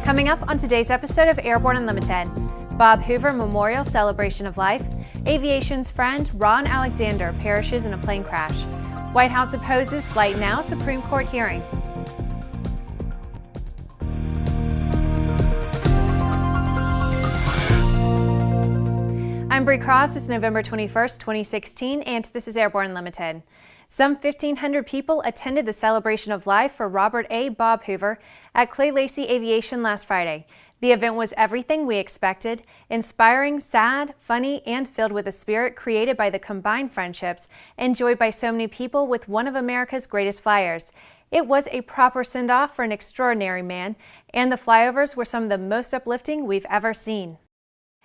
Coming up on today's episode of Airborne Unlimited, Bob Hoover Memorial Celebration of Life, aviation's friend Ron Alexander perishes in a plane crash, White House opposes Flytenow Supreme Court hearing. I'm Bree Cross. It's November 21st, 2016, and this is Airborne Unlimited. Some 1,500 people attended the celebration of life for Robert A. Bob Hoover at Clay Lacy Aviation last Friday. The event was everything we expected, inspiring, sad, funny, and filled with a spirit created by the combined friendships enjoyed by so many people with one of America's greatest flyers. It was a proper send-off for an extraordinary man, and the flyovers were some of the most uplifting we've ever seen.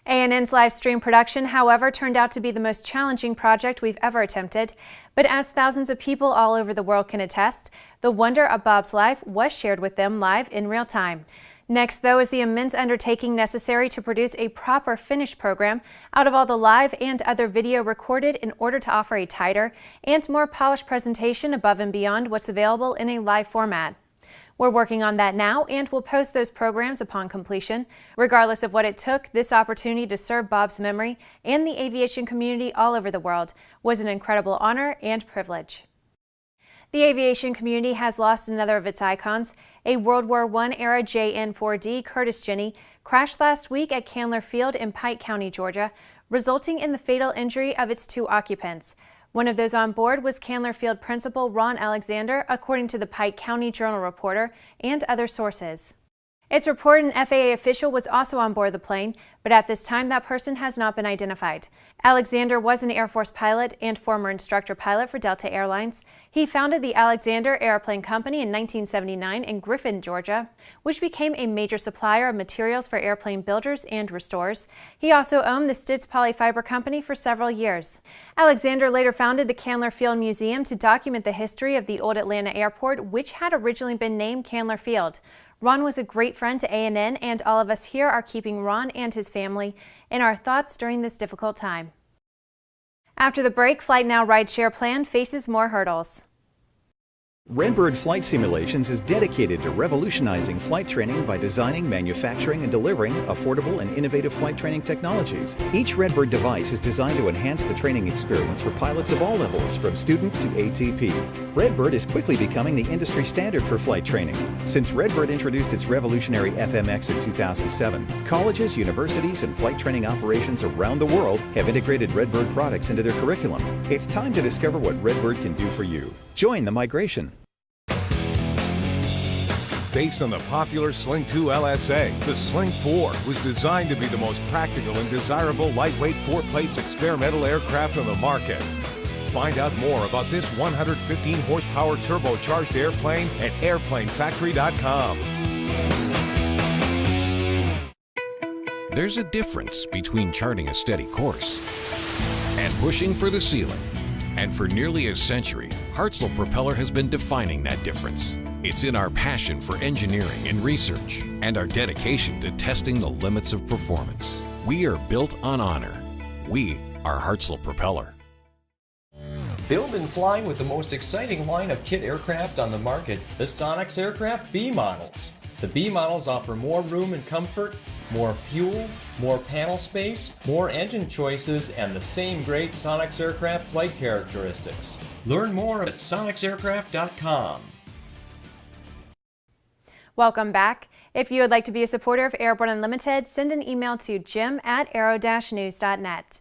ANN's live stream production, however, turned out to be the most challenging project we've ever attempted. But as thousands of people all over the world can attest, the wonder of Bob's life was shared with them live in real time. Next, though, is the immense undertaking necessary to produce a proper finished program out of all the live and other video recorded in order to offer a tighter and more polished presentation above and beyond what's available in a live format. We're working on that now, and we'll post those programs upon completion. Regardless of what it took, this opportunity to serve Bob's memory and the aviation community all over the world was an incredible honor and privilege. The aviation community has lost another of its icons. A World War I era JN-4D Curtiss Jenny crashed last week at Candler Field in Pike County, Georgia, resulting in the fatal injury of its two occupants. One of those on board was Candler Field Principal Ron Alexander, according to the Pike County Journal-Reporter and other sources. It's reported an FAA official was also on board the plane, but at this time that person has not been identified. Alexander was an Air Force pilot and former instructor pilot for Delta Airlines. He founded the Alexander Airplane Company in 1979 in Griffin, Georgia, which became a major supplier of materials for airplane builders and restorers. He also owned the Stitz Polyfiber Company for several years. Alexander later founded the Candler Field Museum to document the history of the old Atlanta airport, which had originally been named Candler Field. Ron was a great friend to ANN, and all of us here are keeping Ron and his family in our thoughts during this difficult time. After the break, Flytenow rideshare plan faces more hurdles. Redbird Flight Simulations is dedicated to revolutionizing flight training by designing, manufacturing, and delivering affordable and innovative flight training technologies. Each Redbird device is designed to enhance the training experience for pilots of all levels, from student to ATP. Redbird is quickly becoming the industry standard for flight training. Since Redbird introduced its revolutionary FMX in 2007, colleges, universities, and flight training operations around the world have integrated Redbird products into their curriculum. It's time to discover what Redbird can do for you. Join the migration. Based on the popular Sling 2 LSA, the Sling 4 was designed to be the most practical and desirable lightweight four-place experimental aircraft on the market. Find out more about this 115 horsepower turbocharged airplane at airplanefactory.com. There's a difference between charting a steady course and pushing for the ceiling. And for nearly a century, Hartzell Propeller has been defining that difference. It's in our passion for engineering and research and our dedication to testing the limits of performance. We are built on honor. We are Hartzell Propeller. Build and fly with the most exciting line of kit aircraft on the market, the Sonex Aircraft B models. The B models offer more room and comfort, more fuel, more panel space, more engine choices, and the same great Sonex Aircraft flight characteristics. Learn more at sonexaircraft.com. Welcome back. If you would like to be a supporter of Airborne Unlimited, send an email to jim@aero-news.net.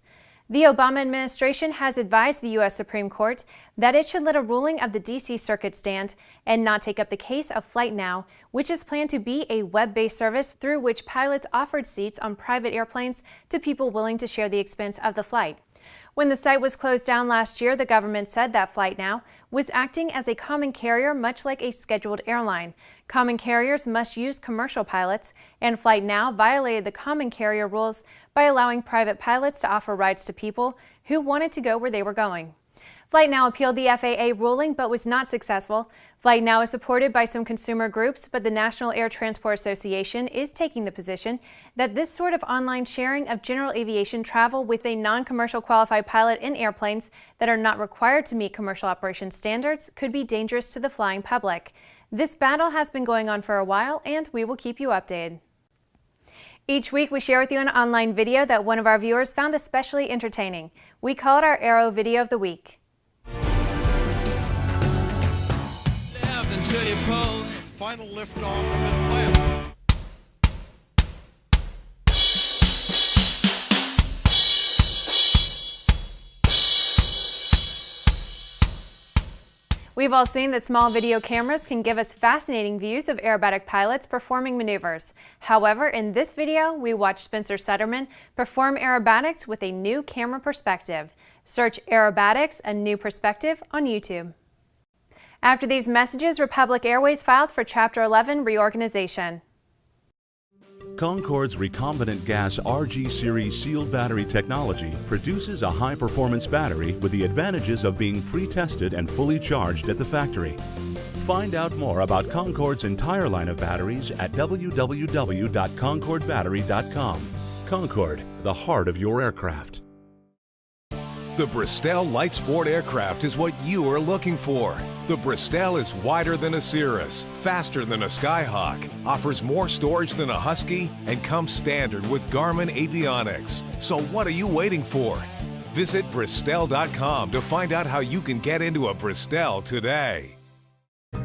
The Obama administration has advised the U.S. Supreme Court that it should let a ruling of the D.C. Circuit stand and not take up the case of Flytenow, which is planned to be a web-based service through which pilots offered seats on private airplanes to people willing to share the expense of the flight. When the site was closed down last year, the government said that Flytenow was acting as a common carrier, much like a scheduled airline. Common carriers must use commercial pilots, and Flytenow violated the common carrier rules by allowing private pilots to offer rides to people who wanted to go where they were going. Flytenow appealed the FAA ruling but was not successful. Flytenow is supported by some consumer groups, but the National Air Transport Association is taking the position that this sort of online sharing of general aviation travel with a non-commercial qualified pilot in airplanes that are not required to meet commercial operation standards could be dangerous to the flying public. This battle has been going on for a while, and we will keep you updated. Each week we share with you an online video that one of our viewers found especially entertaining. We call it our Aero Video of the Week. Final liftoff of Atlanta. We've all seen that small video cameras can give us fascinating views of aerobatic pilots performing maneuvers. However, in this video, we watched Spencer Sutterman perform aerobatics with a new camera perspective. Search Aerobatics, a new perspective on YouTube. After these messages, Republic Airways files for Chapter 11 reorganization. Concorde's recombinant gas RG series sealed battery technology produces a high-performance battery with the advantages of being pre-tested and fully charged at the factory. Find out more about Concorde's entire line of batteries at www.concordebattery.com. Concorde, the heart of your aircraft. The Bristol Light Sport aircraft is what you are looking for. The Bristol is wider than a Cirrus, faster than a Skyhawk, offers more storage than a Husky, and comes standard with Garmin avionics. So what are you waiting for? Visit Bristol.com to find out how you can get into a Bristol today.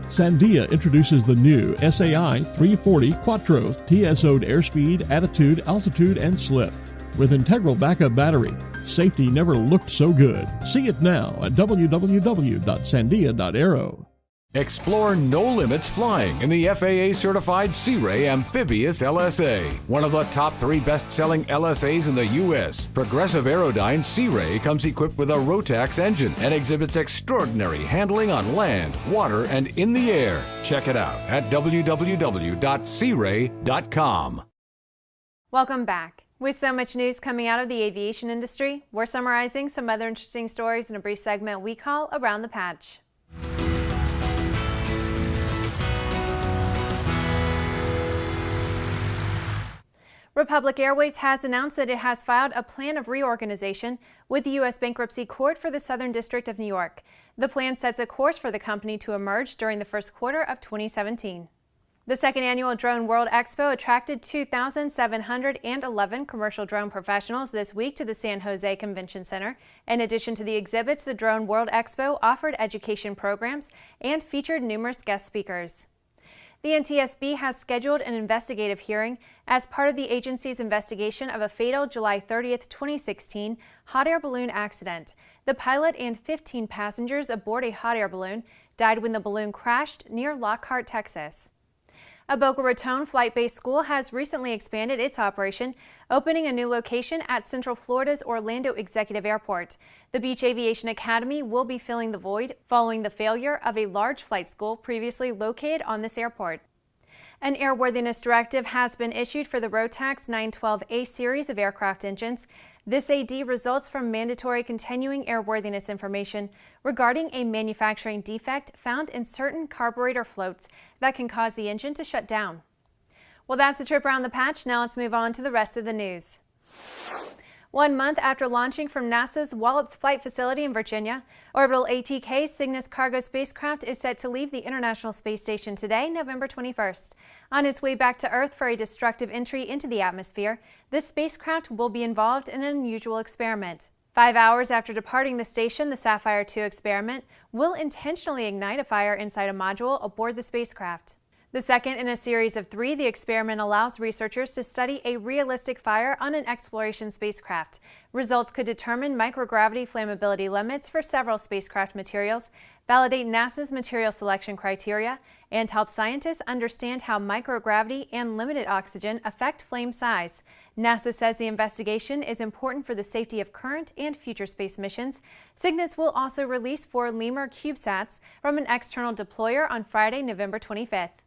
Sandia introduces the new SAI 340 Quattro TSO'd airspeed, attitude, altitude, and slip. With integral backup battery, safety never looked so good. See it now at www.sandia.aero. Explore no limits flying in the FAA-certified Sea Ray Amphibious LSA, one of the top 3 best-selling LSAs in the U.S. Progressive Aerodyne Sea Ray comes equipped with a Rotax engine and exhibits extraordinary handling on land, water, and in the air. Check it out at www.searay.com. Welcome back. With so much news coming out of the aviation industry, we're summarizing some other interesting stories in a brief segment we call Around the Patch. Republic Airways has announced that it has filed a plan of reorganization with the U.S. Bankruptcy Court for the Southern District of New York. The plan sets a course for the company to emerge during the first quarter of 2017. The second annual Drone World Expo attracted 2,711 commercial drone professionals this week to the San Jose Convention Center. In addition to the exhibits, the Drone World Expo offered education programs and featured numerous guest speakers. The NTSB has scheduled an investigative hearing as part of the agency's investigation of a fatal July 30, 2016 hot air balloon accident. The pilot and 15 passengers aboard a hot air balloon died when the balloon crashed near Lockhart, Texas. A Boca Raton flight-based school has recently expanded its operation, opening a new location at Central Florida's Orlando Executive Airport. The Beach Aviation Academy will be filling the void following the failure of a large flight school previously located on this airport. An airworthiness directive has been issued for the Rotax 912A series of aircraft engines. This AD results from mandatory continuing airworthiness information regarding a manufacturing defect found in certain carburetor floats that can cause the engine to shut down. Well, that's the trip around the patch. Now let's move on to the rest of the news. 1 month after launching from NASA's Wallops Flight Facility in Virginia, orbital ATK Cygnus cargo spacecraft is set to leave the International Space Station today, November 21st. On its way back to Earth for a destructive entry into the atmosphere, this spacecraft will be involved in an unusual experiment. 5 hours after departing the station, the Sapphire 2 experiment will intentionally ignite a fire inside a module aboard the spacecraft. The second in a series of 3, the experiment allows researchers to study a realistic fire on an exploration spacecraft. Results could determine microgravity flammability limits for several spacecraft materials, validate NASA's material selection criteria, and help scientists understand how microgravity and limited oxygen affect flame size. NASA says the investigation is important for the safety of current and future space missions. Cygnus will also release 4 Lemur CubeSats from an external deployer on Friday, November 25th.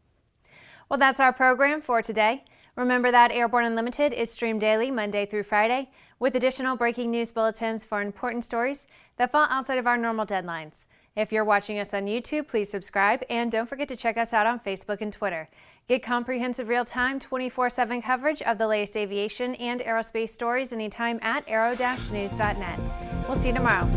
Well, that's our program for today. Remember that Airborne Unlimited is streamed daily, Monday through Friday, with additional breaking news bulletins for important stories that fall outside of our normal deadlines. If you're watching us on YouTube, please subscribe, and don't forget to check us out on Facebook and Twitter. Get comprehensive real-time 24/7 coverage of the latest aviation and aerospace stories anytime at aero-news.net. We'll see you tomorrow.